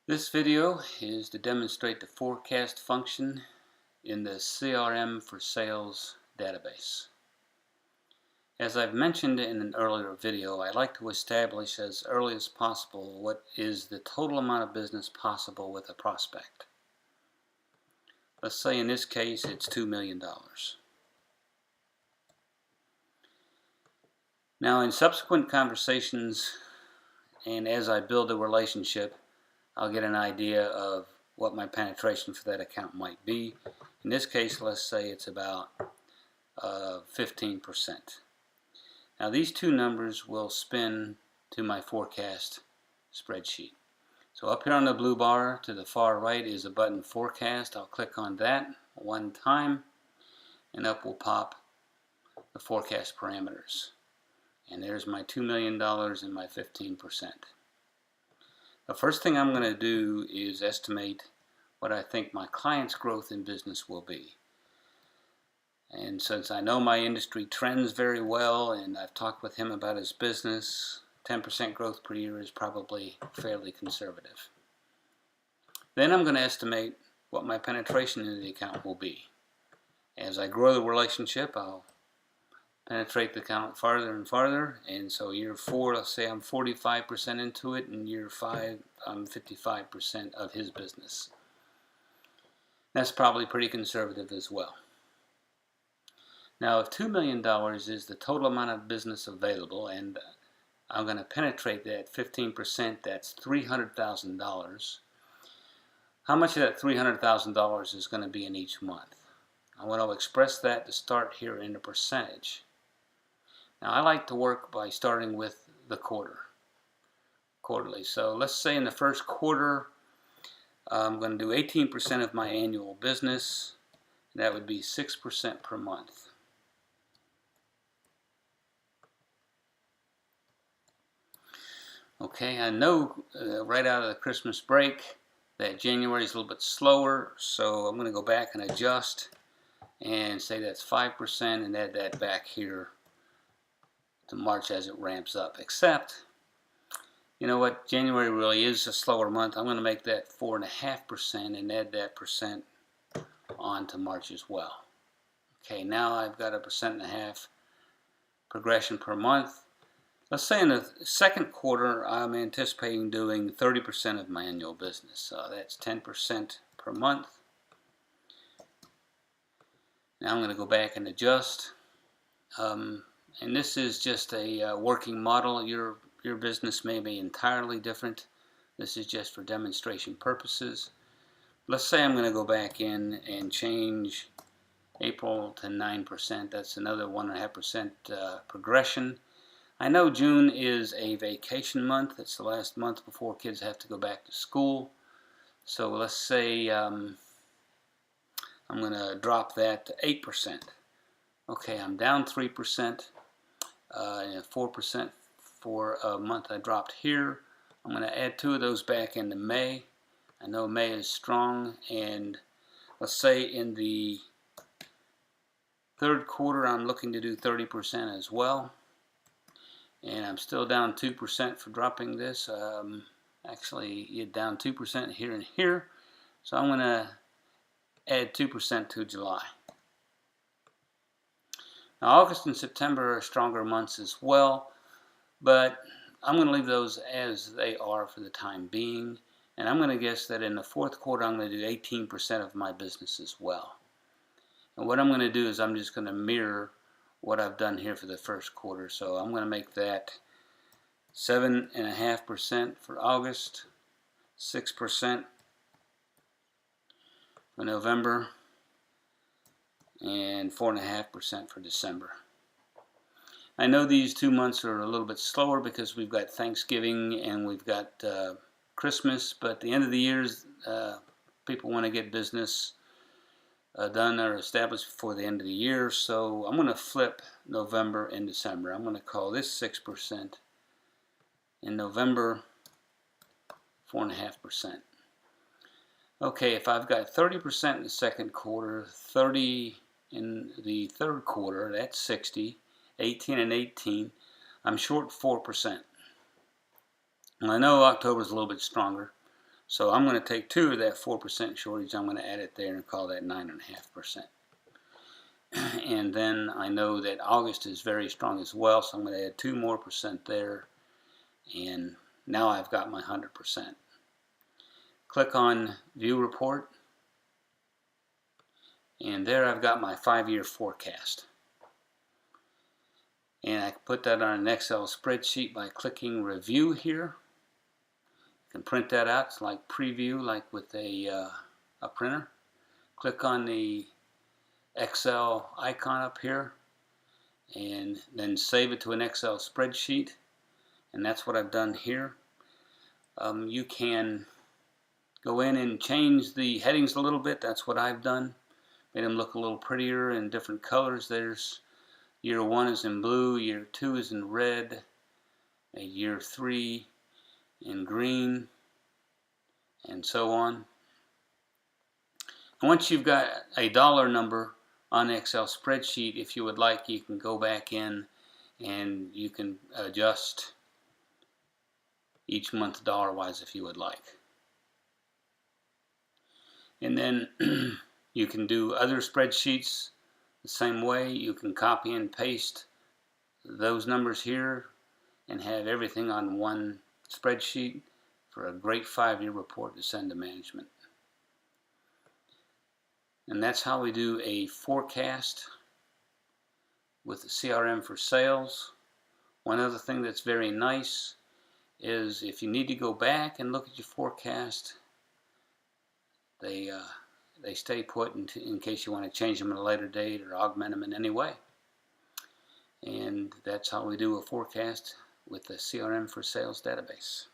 This video is to demonstrate the forecast function in the CRM4Sales database. As I've mentioned in an earlier video, I like to establish as early as possible what is the total amount of business possible with a prospect. Let's say in this case it's $2 million. Now in subsequent conversations and as I build a relationship, I'll get an idea of what my penetration for that account might be. In this case, let's say it's about 15%. Now these two numbers will spin to my forecast spreadsheet. So up here on the blue bar to the far right is a button forecast. I'll click on that one time and up will pop the forecast parameters. And there's my $2 million and my 15%. The first thing I'm going to do is estimate what I think my client's growth in business will be. And since I know my industry trends very well and I've talked with him about his business, 10% growth per year is probably fairly conservative. Then I'm going to estimate what my penetration in the account will be. As I grow the relationship, I'll penetrate the account farther and farther, and so year 4, let's say I'm 45% into it, and year 5 I'm 55% of his business. That's probably pretty conservative as well. Now if $2 million is the total amount of business available and I'm going to penetrate that 15%, that's $300,000. How much of that $300,000 is going to be in each month? I want to express that to start here in a percentage. Now I like to work by starting with the quarterly. So let's say in the first quarter I'm going to do 18% of my annual business. That would be 6% per month. Okay, I know right out of the Christmas break that January is a little bit slower, so I'm going to go back and adjust and say that's 5% and add that back here to March as it ramps up. Except, you know what, January really is a slower month. I'm going to make that 4.5% and add that percent on to March as well. Okay, now I've got a 1.5% progression per month. Let's say in the second quarter I'm anticipating doing 30% of my annual business. So that's 10% per month. Now I'm going to go back and adjust. And this is just a working model. Your business may be entirely different. This is just for demonstration purposes. Let's say I'm going to go back in and change April to 9%. That's another 1.5% progression. I know June is a vacation month. It's the last month before kids have to go back to school. So let's say I'm going to drop that to 8%. Okay, I'm down 3%, and 4% for a month I dropped here. I'm going to add 2 of those back into May. I know May is strong, and let's say in the third quarter I'm looking to do 30% as well. And I'm still down 2% for dropping this. Actually, you're down 2% here and here. So I'm going to add 2% to July. Now August and September are stronger months as well, but I'm going to leave those as they are for the time being. And I'm going to guess that in the fourth quarter I'm going to do 18% of my business as well. And what I'm going to do is I'm just going to mirror what I've done here for the first quarter. So I'm going to make that 7.5% for August, 6% for November, and 4.5% for December. I know these 2 months are a little bit slower because we've got Thanksgiving and we've got Christmas, but at the end of the year, people want to get business done or established before the end of the year. So I'm going to flip November and December. I'm going to call this 6%. In November, 4.5%. Okay, if I've got 30% in the second quarter, 30 in the third quarter, that's 60, 18 and 18, I'm short 4%. And I know October is a little bit stronger, So I'm going to take 2 of that 4% shortage, I'm going to add it there and call that 9.5%. And then I know that August is very strong as well, so I'm going to add 2 more percent there, and now I've got my 100%. Click on View Report, and there I've got my 5-year forecast. And I can put that on an Excel spreadsheet by clicking Review here. You can print that out. It's like Preview, like with a printer. Click on the Excel icon up here, and then save it to an Excel spreadsheet. And that's what I've done here. You can go in and change the headings a little bit. That's what I've done. Made them look a little prettier in different colors. There's year 1 is in blue, year 2 is in red, year 3 in green, and so on. And once you've got a dollar number on the Excel spreadsheet, if you would like, you can go back in and you can adjust each month dollar-wise if you would like. And then you can do other spreadsheets the same way. You can copy and paste those numbers here and have everything on one spreadsheet for a great 5-year report to send to management. And that's how we do a forecast with the CRM4Sales. One other thing that's very nice is if you need to go back and look at your forecast, they stay put in case you want to change them at a later date or augment them in any way. And that's how we do a forecast with the CRM4Sales database.